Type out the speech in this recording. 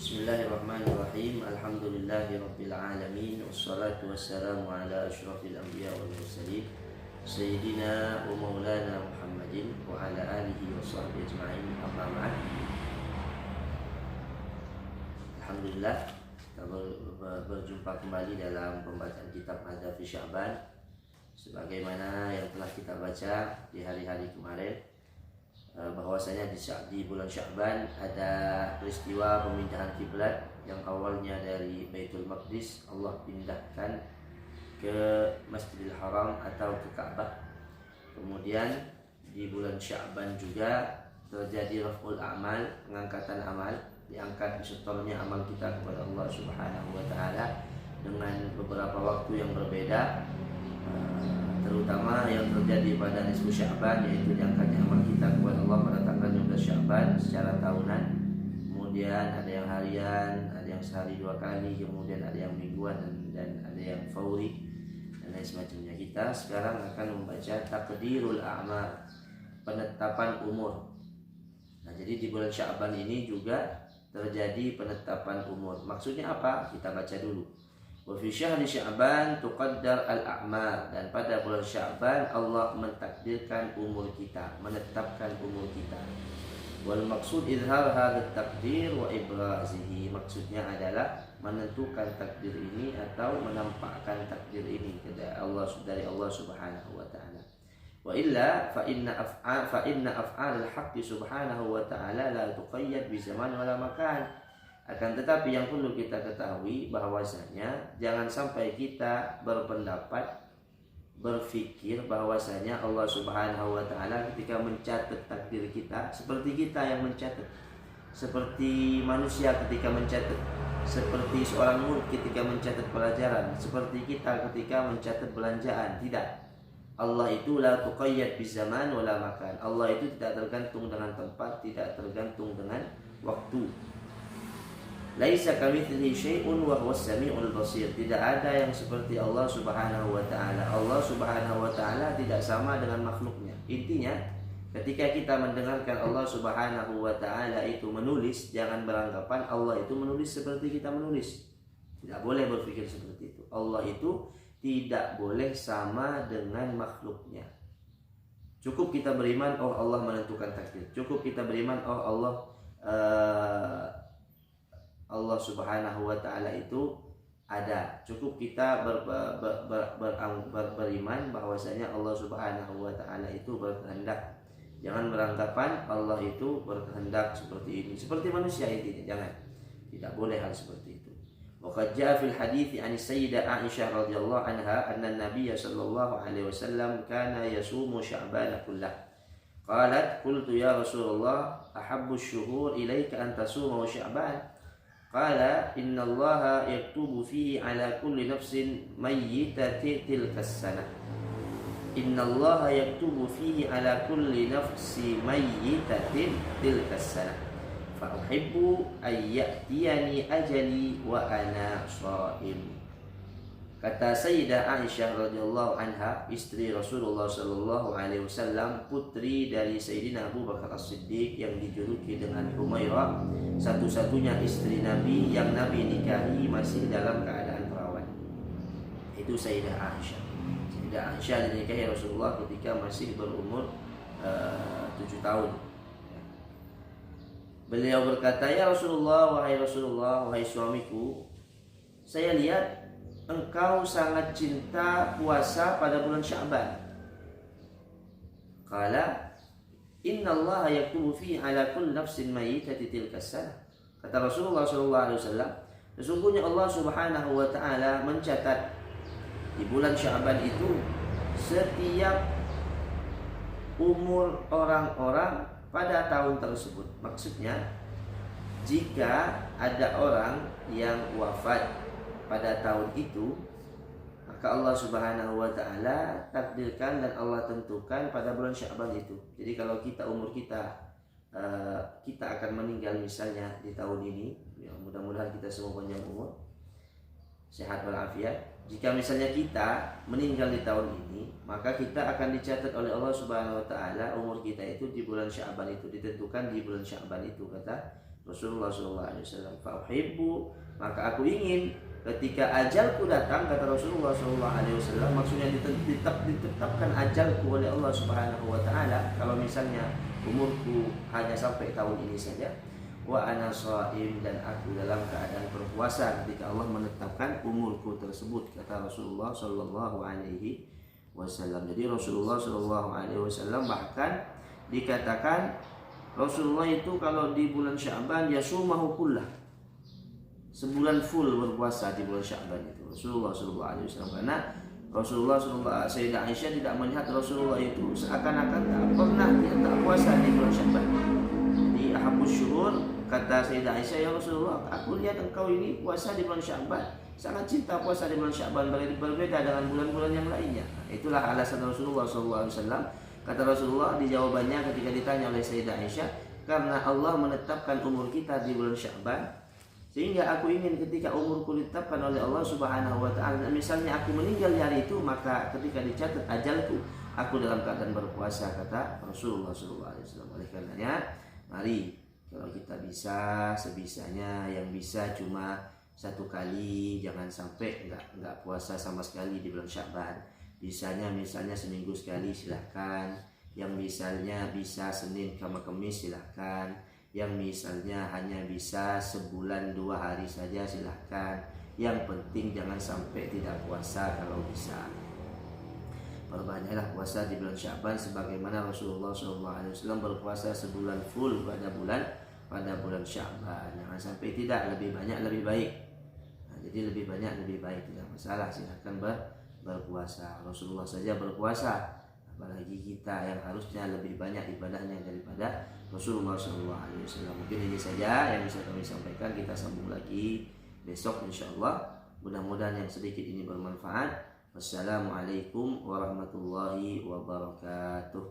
Bismillahirrahmanirrahim. Alhamdulillahirabbil alamin. Wassalatu wassalamu ala asyrafil anbiya wal mursalin sayyidina wa maulana Muhammadin wa ala alihi wa sahbihi ajma'in. Amma ba'd. Alhamdulillah, kita berjumpa kembali dalam pembacaan kitab Adab fi Sya'ban sebagaimana yang telah kita baca di hari-hari kemarin, bahwasanya di bulan Sya'ban ada peristiwa pemindahan kiblat yang awalnya dari Baitul Maqdis Allah pindahkan ke Masjidil Haram atau ke Ka'bah. Kemudian di bulan Sya'ban juga terjadi raf'ul a'mal, pengangkatan amal, diangkat disetornya amal kita kepada Allah Subhanahu wa taala dengan beberapa waktu yang berbeda, terutama yang terjadi pada nisfu Sya'ban, yaitu diangkatnya amal kita kepada Allah pada tanggal 15 Sya'ban secara tahunan. Kemudian ada yang harian, ada yang sehari dua kali, kemudian ada yang mingguan dan ada yang fauri dan lain semacamnya. Kita sekarang akan membaca Taqdirul A'mar, penetapan umur. Nah, jadi di bulan Sya'ban ini juga terjadi penetapan umur. Maksudnya apa? Kita baca dulu. Wa fi syahri Sya'ban tuqaddar al-a'mar, dan pada bulan Sya'ban Allah mentakdirkan umur kita, menetapkan umur kita. Wal maksud izhar hadha takdir wa ibrazihi, maksudnya adalah menentukan takdir ini atau menampakkan takdir ini dari Allah Subhanahu wa taala. Wa illa fa inna af'al al-haqqi subhanahu wa ta'ala la tuqayyad bi zaman wala makan. Akan tetapi yang perlu kita ketahui bahwasanya jangan sampai kita berpendapat, berfikir bahwasanya Allah Subhanahu wa taala ketika mencatat takdir kita seperti kita yang mencatat, seperti manusia ketika mencatat, seperti seorang murid ketika mencatat pelajaran, seperti kita ketika mencatat belanjaan. Tidak. Allah itu la tuqayyad bizaman wala makan. Allah itu tidak tergantung dengan tempat, tidak tergantung dengan waktu. Laisa kamitslihi syai'un wa huwas samiul basir. Tidak ada yang seperti Allah Subhanahu wa taala. Allah Subhanahu wa taala tidak sama dengan makhluknya. Intinya, ketika kita mendengarkan Allah Subhanahu wa taala itu menulis, jangan beranggapan Allah itu menulis seperti kita menulis. Tidak boleh berpikir seperti itu. Allah itu tidak boleh sama dengan makhluknya. Cukup kita beriman, oh Allah menentukan takdir. Cukup kita beriman, oh Allah Subhanahu wa taala itu ada. Cukup kita beriman bahwasanya Allah Subhanahu wa taala itu berkehendak. Jangan beranggapan Allah itu berkehendak seperti ini, seperti manusia intinya. Jangan. Tidak boleh hal seperti itu. Wa qad jaa fil hadits an Sayyidah Aisyah radhiyallahu anha anna an-nabiy sallallahu alaihi wasallam kana yasumu Sya'ban kullah. Qalat qultu ya Rasulullah ahabbu asy-syuhur ilaika an tasuma Sya'ban. Qala inna allaha yaktubu fihi ala kulli nafsin mayyitati tilka as-sanah. Inna allaha yaktubu fihi ala kulli nafsi mayyitatin tilka as-sanah. Fa uhibbu an ya'tiyani ajali wa ana sha'im. Kata Sayyidah Aisyah radhiyallahu anha, istri Rasulullah sallallahu alaihi wasallam, putri dari Sayyidina Abu Bakar As-Siddiq yang dijuluki dengan Humairah, satu-satunya istri Nabi yang Nabi nikahi masih dalam keadaan perawan. Itu Sayyidah Aisyah. Sayyidah Aisyah dinikahi Rasulullah ketika masih berumur 7 tahun. Beliau berkata, ya Rasulullah, wahai suamiku, saya lihat engkau sangat cinta puasa pada bulan Sya'ban. Qala inna Allah yaktubu fihi ala kulli nafsin mayyitati tilka as-sanah. Kata Rasulullah sallallahu alaihi wasallam, sesungguhnya Allah Subhanahu wa taala mencatat di bulan Sya'ban itu setiap umur orang-orang pada tahun tersebut. Maksudnya, jika ada orang yang wafat pada tahun itu, maka Allah Subhanahu wa taala takdirkan dan Allah tentukan pada bulan Sya'ban itu. Jadi kalau kita umur kita akan meninggal misalnya di tahun ini, ya mudah-mudahan kita semua panjang umur, sehat walafiat. Jika misalnya kita meninggal di tahun ini, maka kita akan dicatat oleh Allah Subhanahu wa taala umur kita itu di bulan Sya'ban itu, ditentukan di bulan Sya'ban itu, kata Rasulullah SAW. Fauhibbu, maka aku ingin ketika ajalku datang, kata Rasulullah SAW, maksudnya ditetapkan ajalku oleh Allah Subhanahu Wa Taala. Kalau misalnya umurku hanya sampai tahun ini saja, wa ana shaim, dan aku dalam keadaan berpuasa ketika Allah menetapkan umurku tersebut, kata Rasulullah Sallallahu Alaihi Wasallam. Jadi Rasulullah Sallallahu Alaihi Wasallam bahkan dikatakan Rasulullah itu kalau di bulan Sya'ban yasumahu kullah, sebulan full berpuasa di bulan Sya'ban itu Rasulullah Sallallahu Alaihi Wasallam. Karena Rasulullah Sallallahu Sayyidah Aisyah tidak melihat Rasulullah itu seakan-akan tak pernah dia tak puasa di bulan Sya'ban. Di ahabus syuhur, kata Sayyidah Aisyah, ya Rasulullah, aku lihat engkau ini puasa di bulan Sya'ban, sangat cinta puasa di bulan Sya'ban, berbeda dengan bulan-bulan yang lainnya. Itulah alasan Rasulullah SAW. Kata Rasulullah di jawabannya ketika ditanya oleh Sayyidah Aisyah, karena Allah menetapkan umur kita di bulan Sya'ban, sehingga aku ingin ketika umurku ditetapkan oleh Allah Subhanahu Wa Taala, misalnya aku meninggal di hari itu, maka ketika dicatat ajalku, aku dalam keadaan berpuasa, kata Rasulullah SAW. Oleh karenanya, mari kalau kita bisa sebisanya, yang bisa cuma satu kali, jangan sampai nggak puasa sama sekali di bulan Sya'ban. Bisanya misalnya seminggu sekali silahkan, yang misalnya bisa Senin sama Kamis silahkan, yang misalnya hanya bisa sebulan 2 hari saja silahkan. Yang penting jangan sampai tidak puasa kalau bisa. Perbanyaklah puasa di bulan Sya'ban sebagaimana Rasulullah SAW berpuasa sebulan full pada bulan Sya'ban. Jangan sampai tidak, lebih banyak lebih baik. Nah, jadi lebih banyak lebih baik, tidak masalah, silahkan berpuasa. Rasulullah saja berpuasa, apalagi kita yang harusnya lebih banyak ibadahnya daripada Rasulullah SAW. Mungkin ini saja yang bisa kami sampaikan. Kita sambung lagi besok insyaallah. Mudah-mudahan yang sedikit ini bermanfaat. Wassalamualaikum warahmatullahi wabarakatuh.